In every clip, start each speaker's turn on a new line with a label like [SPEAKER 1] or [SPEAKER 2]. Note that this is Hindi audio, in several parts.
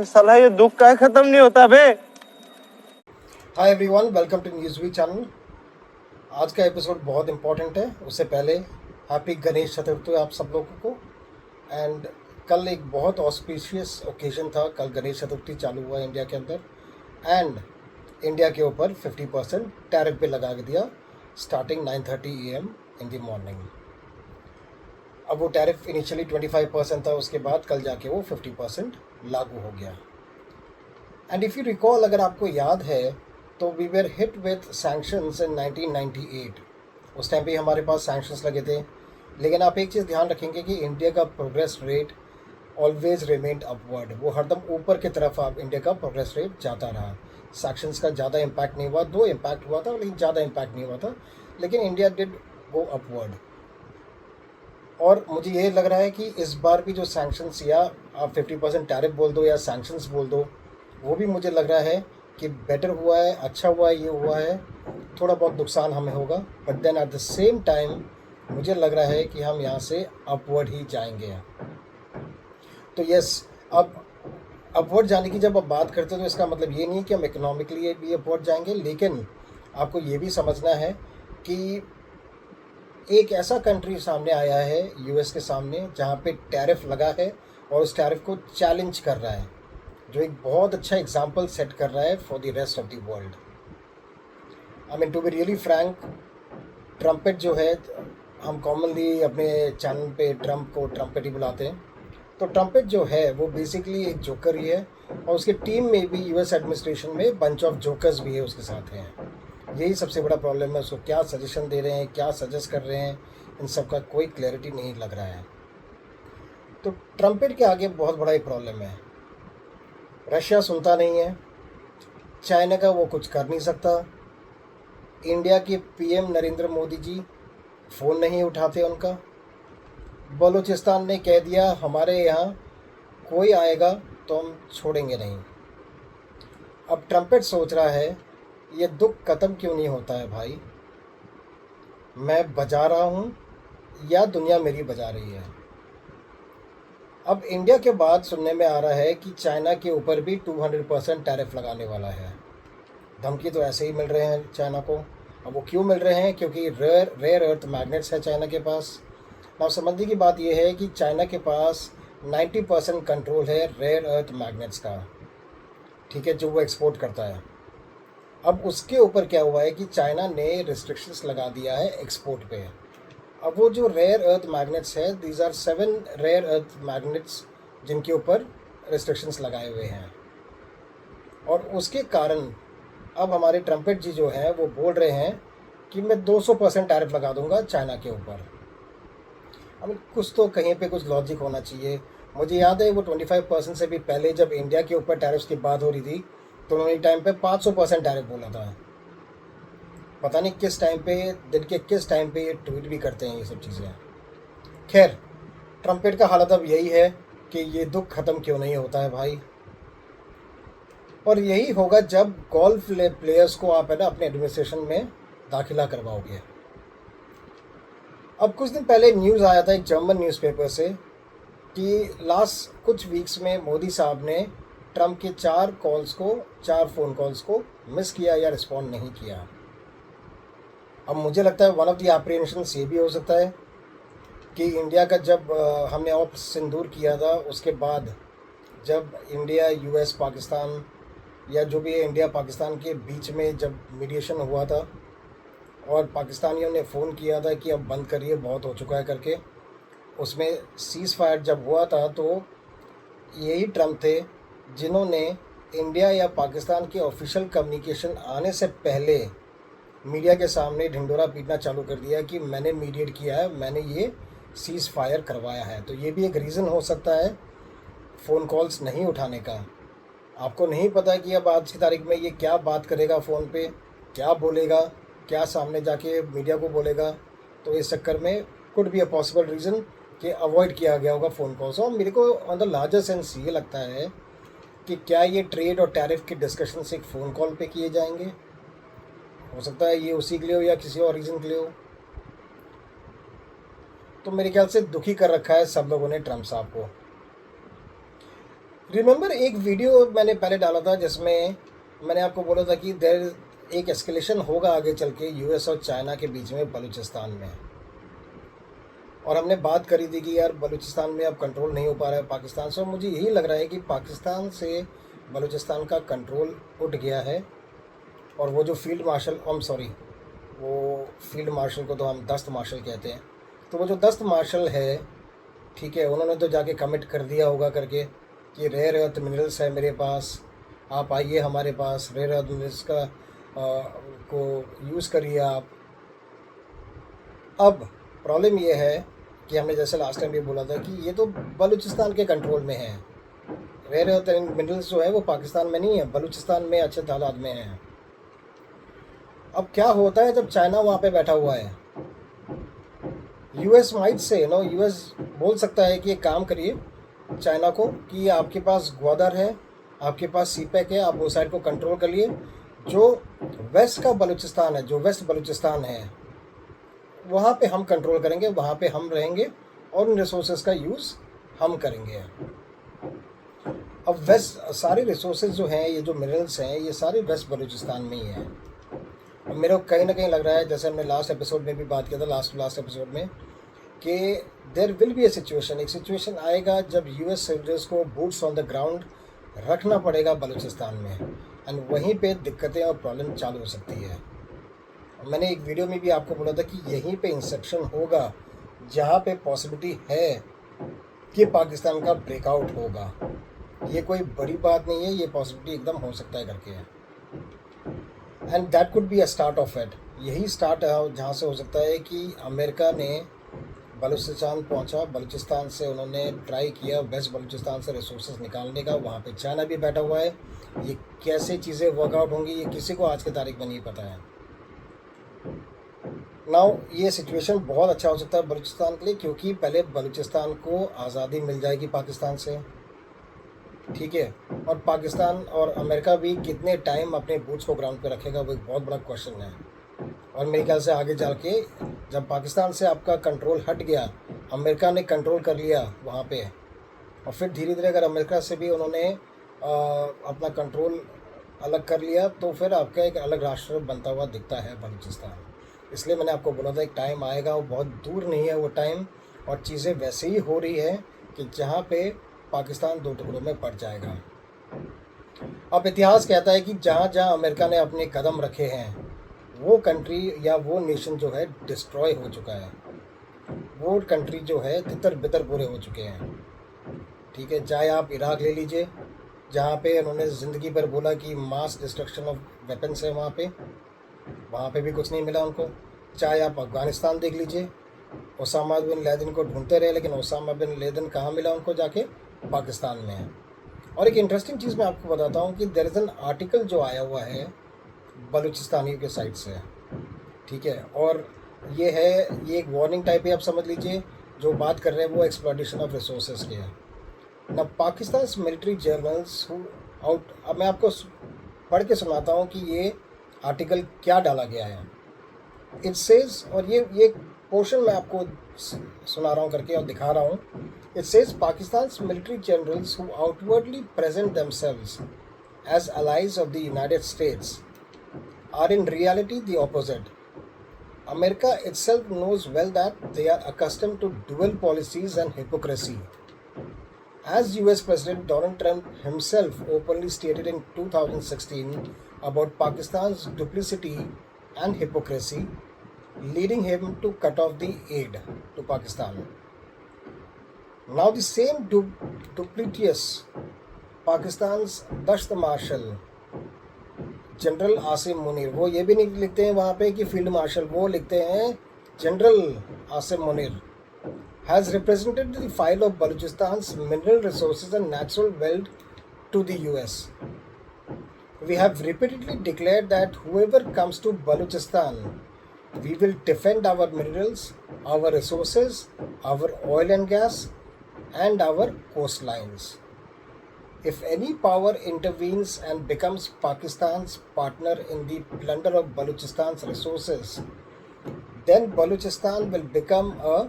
[SPEAKER 1] साला ये दुख का खत्म नहीं होता बे।
[SPEAKER 2] Hi everyone, welcome to NewsV channel. आज का एपिसोड बहुत इंपॉर्टेंट है। उससे पहले हैप्पी गणेश चतुर्थी आप सब लोगों को। एंड कल एक बहुत ऑस्पिशियस ओकेजन था। कल गणेश चतुर्थी चालू हुआ इंडिया के अंदर एंड इंडिया के ऊपर 50% टैरिफ पे लगा के दिया starting 9:30 AM in the morning. अब वो टैरिफ इनिशियली 25% था, उसके बाद कल जाके वो 50% लागू हो गया। एंड इफ़ यू रिकॉल, अगर आपको याद है तो we were hit with sanctions in 1998। उस टाइम पे हमारे पास सैंक्शंस लगे थे, लेकिन आप एक चीज़ ध्यान रखेंगे कि इंडिया का progress rate always remained upward. वो हरदम ऊपर की तरफ आप इंडिया का प्रोग्रेस रेट जाता रहा। सैंक्शंस का ज़्यादा इम्पैक्ट नहीं हुआ, दो इम्पैक्ट हुआ था लेकिन ज़्यादा इम्पैक्ट नहीं हुआ था, लेकिन इंडिया डिड गो अपवर्ड। और मुझे ये लग रहा है कि इस बार भी जो सैंक्शंस, या आप 50% टैरिफ बोल दो या सैंक्शंस बोल दो, वो भी मुझे लग रहा है कि बेटर हुआ है, अच्छा हुआ है। ये हुआ है, थोड़ा बहुत नुकसान हमें होगा, but then at the same time मुझे लग रहा है कि हम यहाँ से अपवर्ड ही जाएंगे। तो यस, अब अपवर्ड जाने की जब आप बात करते हो तो इसका मतलब ये नहीं कि हम इकोनॉमिकली भी अपवर्ड जाएंगे, लेकिन आपको ये भी समझना है कि एक ऐसा कंट्री सामने आया है यूएस के सामने जहाँ पे टैरिफ लगा है और उस टैरिफ को चैलेंज कर रहा है, जो एक बहुत अच्छा एग्जाम्पल सेट कर रहा है for the rest of the world. I mean to be really frank, trumpet जो है, हम कॉमनली अपने चैनल पे ट्रम्प को ट्रम्पेट ही बुलाते हैं। तो ट्रम्पेट जो है वो बेसिकली एक जोकर ही है, और उसकी टीम में भी यूएस एडमिनिस्ट्रेशन में बंच ऑफ जोकर्स भी है उसके साथ हैं। यही सबसे बड़ा प्रॉब्लम है। उसको क्या सजेशन दे रहे हैं, क्या सजेस्ट कर रहे हैं, इन सब का कोई क्लैरिटी नहीं लग रहा है। तो ट्रम्पेट के आगे बहुत बड़ा एक प्रॉब्लम है। रशिया सुनता नहीं है, चाइना का वो कुछ कर नहीं सकता, इंडिया के पीएम नरेंद्र मोदी जी फ़ोन नहीं उठाते उनका, बलूचिस्तान ने कह दिया हमारे यहाँ कोई आएगा तो हम छोड़ेंगे नहीं। अब ट्रम्पेट सोच रहा है ये दुख ख़त्म क्यों नहीं होता है भाई, मैं बजा रहा हूँ या दुनिया मेरी बजा रही है। अब इंडिया के बाद सुनने में आ रहा है कि चाइना के ऊपर भी 200% टैरिफ लगाने वाला है। धमकी तो ऐसे ही मिल रहे हैं चाइना को। अब वो क्यों मिल रहे हैं? क्योंकि रेयर अर्थ मैग्नेट्स है चाइना के पास। अब समझने की बात यह है कि चाइना के पास 90% कंट्रोल है रेयर अर्थ मैग्नेट्स का, ठीक है, जो वो एक्सपोर्ट करता है। अब उसके ऊपर क्या हुआ है कि चाइना ने रिस्ट्रिक्शंस लगा दिया है एक्सपोर्ट पे। अब वो जो रेयर अर्थ मैग्नेट्स है, these are 7 rare earth magnets जिनके ऊपर रिस्ट्रिक्शंस लगाए हुए हैं, और उसके कारण अब हमारे ट्रम्पेट जी जो हैं वो बोल रहे हैं कि मैं 200% टैरिफ लगा दूंगा चाइना के ऊपर। अब कुछ तो कहीं पे कुछ लॉजिक होना चाहिए। मुझे याद है वो 25% से भी पहले जब इंडिया के ऊपर टैरिफ की बात हो रही थी तो उन्होंने टाइम पे 500% टैरिफ बोला था। पता नहीं किस टाइम पे, दिन के किस टाइम पे ये ट्वीट भी करते हैं ये सब चीज़ें। खैर, ट्रम्पेट का हालत अब यही है कि ये दुख ख़त्म क्यों नहीं होता है भाई। और यही होगा जब गोल्फ प्लेयर्स को आप है ना अपने एडमिनिस्ट्रेशन में दाखिला करवाओगे। अब कुछ दिन पहले न्यूज़ आया था एक जर्मन न्यूज़पेपर से कि लास्ट कुछ वीक्स में मोदी साहब ने ट्रम्प के 4 फ़ोन कॉल्स को मिस किया या रिस्पॉन्ड नहीं किया। अब मुझे लगता है वन ऑफ द एप्रीहेंशंस ये भी हो सकता है कि इंडिया का जब हमने ऑपरेशन सिंदूर किया था, उसके बाद जब इंडिया यूएस पाकिस्तान या जो भी है इंडिया पाकिस्तान के बीच में जब मीडिएशन हुआ था और पाकिस्तानियों ने फ़ोन किया था कि अब बंद करिए, बहुत हो चुका है करके, उसमें सीज़ फायर जब हुआ था तो यही ट्रम्प थे जिन्होंने इंडिया या पाकिस्तान के ऑफिशियल कम्युनिकेशन आने से पहले मीडिया के सामने ढिंढोरा पीटना चालू कर दिया कि मैंने मीडिएट किया है, मैंने ये सीज़ फायर करवाया है। तो ये भी एक रीज़न हो सकता है फ़ोन कॉल्स नहीं उठाने का। आपको नहीं पता कि अब आज की तारीख में ये क्या बात करेगा, फ़ोन पे क्या बोलेगा, क्या सामने जाके मीडिया को बोलेगा। तो इस चक्कर में could be a possible reason कि अवॉइड किया गया होगा फ़ोन कॉल्स। और मेरे को ऑन द लार्जर सेंस ये लगता है कि क्या ये ट्रेड और टैरिफ के डिस्कशन एक फ़ोन कॉल पे किए जाएंगे। हो सकता है ये उसी के लिए हो या किसी और रीज़न के लिए हो। तो मेरे ख्याल से दुखी कर रखा है सब लोगों ने ट्रम्प साहब को। रिमेंबर एक वीडियो मैंने पहले डाला था जिसमें मैंने आपको बोला था कि देर एक एस्केलेशन होगा आगे चल के यूएस और चाइना के बीच में बलूचिस्तान में, और हमने बात करी थी कि यार बलूचिस्तान में अब कंट्रोल नहीं हो पा रहा है पाकिस्तान से, और मुझे यही लग रहा है कि पाकिस्तान से बलूचिस्तान का कंट्रोल उठ गया है। और वो जो फील्ड मार्शल, सॉरी, वो फील्ड मार्शल को तो हम दस्त मार्शल कहते हैं, तो वो जो दस्त मार्शल है, ठीक है, उन्होंने तो जाके कमिट कर दिया होगा करके कि रेयर अर्थ मिनरल्स है मेरे पास, आप आइए हमारे पास, रेयर अर्थ मिनरल्स का को यूज़ करिए आप। अब प्रॉब्लम ये है कि हमने जैसे लास्ट टाइम भी बोला था कि ये तो बलूचिस्तान के कंट्रोल में है। रेयर अर्थ मिनरल्स जो है वो पाकिस्तान में नहीं है, बलूचिस्तान में अच्छे तादाद में है। अब क्या होता है जब चाइना वहाँ पे बैठा हुआ है, यूएस माइट से यूएस बोल सकता है कि एक काम करिए चाइना को कि आपके पास ग्वादर है, आपके पास सीपैक है, आप वो साइड को कंट्रोल कर लिए, जो वेस्ट का बलूचिस्तान है, जो वेस्ट बलूचिस्तान है, वहाँ पे हम कंट्रोल करेंगे, वहाँ पे हम रहेंगे और उन रिसोर्सेज का यूज़ हम करेंगे। अब वेस्ट सारे रिसोर्सेज जो हैं, ये जो मिनरल्स हैं, ये सारे वेस्ट बलूचिस्तान में ही हैं। अब मेरे को कहीं ना कहीं लग रहा है, जैसे हमने लास्ट एपिसोड में भी बात किया था, लास्ट एपिसोड में, कि there will be a situation, एक सिचुएशन आएगा जब यूएस सोल्जर्स को बूट्स ऑन द ग्राउंड रखना पड़ेगा बलूचिस्तान में, एंड वहीं पे दिक्कतें और प्रॉब्लम चालू हो सकती है। मैंने एक वीडियो में भी आपको बोला था कि यहीं पे इंसेप्शन होगा जहाँ पे पॉसिबिलिटी है कि पाकिस्तान का ब्रेकआउट होगा। ये कोई बड़ी बात नहीं है, ये पॉसिबिलिटी एकदम हो सकता है करके है, and that could be a start of it. यही स्टार्ट है जहाँ से हो सकता है कि अमेरिका ने बलूचिस्तान पहुँचा, बलूचिस्तान से उन्होंने ट्राई किया वेस्ट बलूचिस्तान से रिसोर्सेज निकालने का, वहाँ पे चाइना भी बैठा हुआ है। ये कैसे चीज़ें वर्कआउट होंगी ये किसी को आज की तारीख में नहीं पता है। नाउ ये सिचुएशन बहुत अच्छा हो सकता है बलूचिस्तान के लिए, क्योंकि पहले बलूचिस्तान को आज़ादी मिल जाएगी पाकिस्तान से, ठीक है, और पाकिस्तान और अमेरिका भी कितने टाइम अपने बूट्स को ग्राउंड पे रखेगा वो एक बहुत बड़ा क्वेश्चन है। और मेरे ख्याल से आगे चल के जब पाकिस्तान से आपका कंट्रोल हट गया, अमेरिका ने कंट्रोल कर लिया वहाँ पे, और फिर धीरे धीरे अगर अमेरिका से भी उन्होंने अपना कंट्रोल अलग कर लिया, तो फिर आपका एक अलग राष्ट्र बनता हुआ दिखता है बलूचिस्तान। इसलिए मैंने आपको बोला था एक टाइम आएगा, वो बहुत दूर नहीं है वो टाइम, और चीज़ें वैसे ही हो रही है कि जहाँ पे पाकिस्तान दो टुकड़ों में पड़ जाएगा। अब इतिहास कहता है कि जहाँ जहाँ अमेरिका ने अपने कदम रखे हैं, वो कंट्री या वो नेशन जो है डिस्ट्रॉय हो चुका है, वो कंट्री जो है तितर बितर पूरे हो चुके हैं, ठीक है। चाहे आप इराक ले लीजिए, जहाँ पे उन्होंने ज़िंदगी भर बोला कि मास डिस्ट्रक्शन ऑफ वेपन्स है वहाँ पे भी कुछ नहीं मिला उनको। चाहे आप अफ़गानिस्तान देख लीजिए, ओसामा बिन लादेन को ढूंढते रहे, लेकिन ओसामा बिन लादेन कहाँ मिला उनको, जाके पाकिस्तान में है। और एक इंटरेस्टिंग चीज़ मैं आपको बताता हूँ कि देयर इज़ एन आर्टिकल जो आया हुआ है बलूचिस्तानियों के साइड से, ठीक है, और ये एक वार्निंग टाइप है, आप समझ लीजिए। जो बात कर रहे हैं वो एक्सप्लॉयटेशन ऑफ रिसोर्सेज की है ना। पाकिस्तान मिलिट्री जर्नल्स आउट, अब मैं आपको पढ़ के सुनाता हूँ कि ये आर्टिकल क्या डाला गया है। इट सेज, और ये पोर्शन मैं आपको सुना रहा हूँ करके और दिखा रहा हूँ। It says Pakistan military generals who outwardly present themselves as allies of the United States are in reality the opposite. America itself knows well that they are accustomed to dual policies and hypocrisy. As US President Donald Trump himself openly stated in 2016 about Pakistan's duplicity and hypocrisy, leading him to cut off the aid to Pakistan. Now the same duplicitous Pakistan's Dasht Marshal general Asim Munir, वो ये भी नहीं लिखते हैं वहाँ पे कि फील्ड मार्शल, वो लिखते हैं general Asim Munir, has represented the file of Balochistan's mineral resources and natural wealth to the US. We have repeatedly declared that whoever comes to Balochistan, we will defend our minerals, our resources, our oil and gas, and our coastlines. If any power intervenes and becomes Pakistan's partner in the plunder of Balochistan's resources, then Balochistan will become a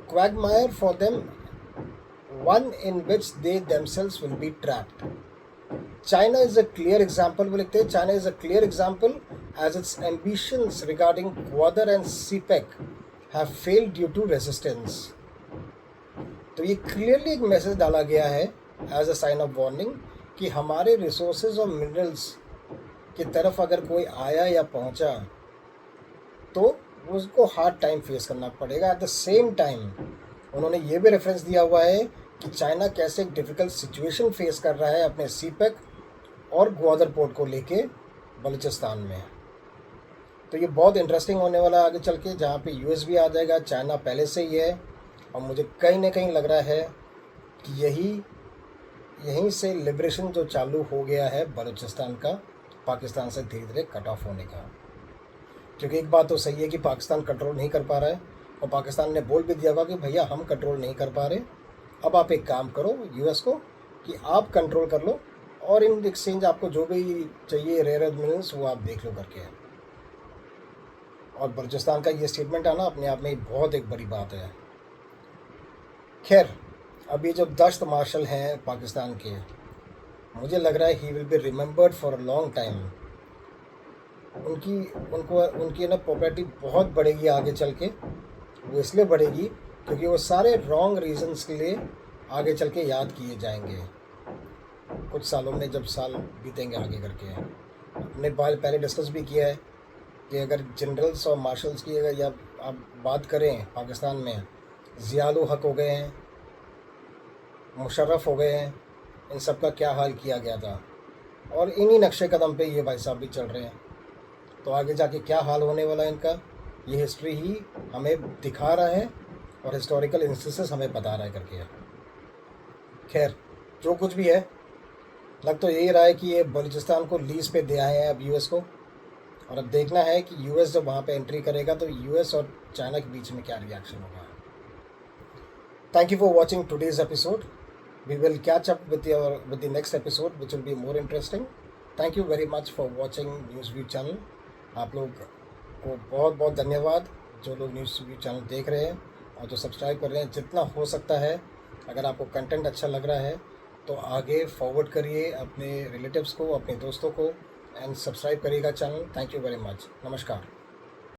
[SPEAKER 2] quagmire for them one in which they themselves will be trapped. China is a clear example, वो लिखते हैं China is a clear example as its ambitions regarding Gwadar and CPEC have failed due to resistance. तो ये क्लियरली एक मैसेज डाला गया है as a sign of warning कि हमारे रिसोर्सेज और मिनरल्स की तरफ अगर कोई आया या पहुंचा तो उसको हार्ड टाइम फेस करना पड़ेगा. एट द सेम टाइम उन्होंने ये भी रेफरेंस दिया हुआ है कि चाइना कैसे एक डिफ़िकल्ट सिचुएशन फेस कर रहा है अपने सीपेक और ग्वादर पोर्ट को लेके बलूचिस्तान में. तो ये बहुत इंटरेस्टिंग होने वाला है आगे चल के, जहाँ पे यूएस भी आ जाएगा. चाइना पहले से ही है और मुझे कहीं ना कहीं लग रहा है कि यहीं से लिबरेशन जो चालू हो गया है बलूचिस्तान का, पाकिस्तान से धीरे धीरे कट ऑफ होने का. क्योंकि एक बात तो सही है कि पाकिस्तान कंट्रोल नहीं कर पा रहा है और पाकिस्तान ने बोल भी दिया होगा कि भैया हम कंट्रोल नहीं कर पा रहे, अब आप एक काम करो यूएस को कि आप कंट्रोल कर लो और इन एक्सचेंज आपको जो भी चाहिए रेयर अर्थ मिनरल्स वो आप देख लो करके. और बलूचिस्तान का ये स्टेटमेंट आना अपने आप में बहुत एक बड़ी बात है. खैर, अब ये जो दश्त मार्शल हैं पाकिस्तान के, मुझे लग रहा है he will be remembered for a long time. उनकी ना पॉपुलैरिटी बहुत बढ़ेगी आगे चल के. वो इसलिए बढ़ेगी क्योंकि वो सारे रॉन्ग रीजंस के लिए आगे चल के याद किए जाएंगे कुछ सालों में, जब साल बीतेंगे आगे करके. हमने पहले डिस्कस भी किया है कि अगर जनरल्स और मार्शल्स की अगर या आप बात करें पाकिस्तान में, ज़ियाउल हक हो गए हैं, मुशर्रफ हो गए हैं, इन सब का क्या हाल किया गया था और इन्हीं नक्शे कदम पे ये भाई साहब भी चल रहे हैं. तो आगे जाके क्या हाल होने वाला है इनका, ये हिस्ट्री ही हमें दिखा रहा है और हिस्टोरिकल इंस्टेंसेस हमें बता रहा है करके. खैर, जो कुछ भी है, लग तो यही रहा है कि ये बलूचिस्तान को लीज पे दे आए हैं अब यूएस को, और अब देखना है कि यूएस जब वहाँ पे एंट्री करेगा तो यूएस और चाइना के बीच में क्या रिएक्शन होगा. Thank you for watching today's episode. We will catch up with the next episode which will be more interesting. Thank you very much for watching NewsView channel. आप लोग को बहुत बहुत धन्यवाद जो लोग NewsView चैनल देख रहे हैं और जो सब्सक्राइब कर रहे हैं. जितना हो सकता है, अगर आपको कंटेंट अच्छा लग रहा है तो आगे फॉरवर्ड करिए अपने रिलेटिव्स को, अपने दोस्तों को, एंड सब्सक्राइब करिएगा channel. Thank you very much. नमस्कार.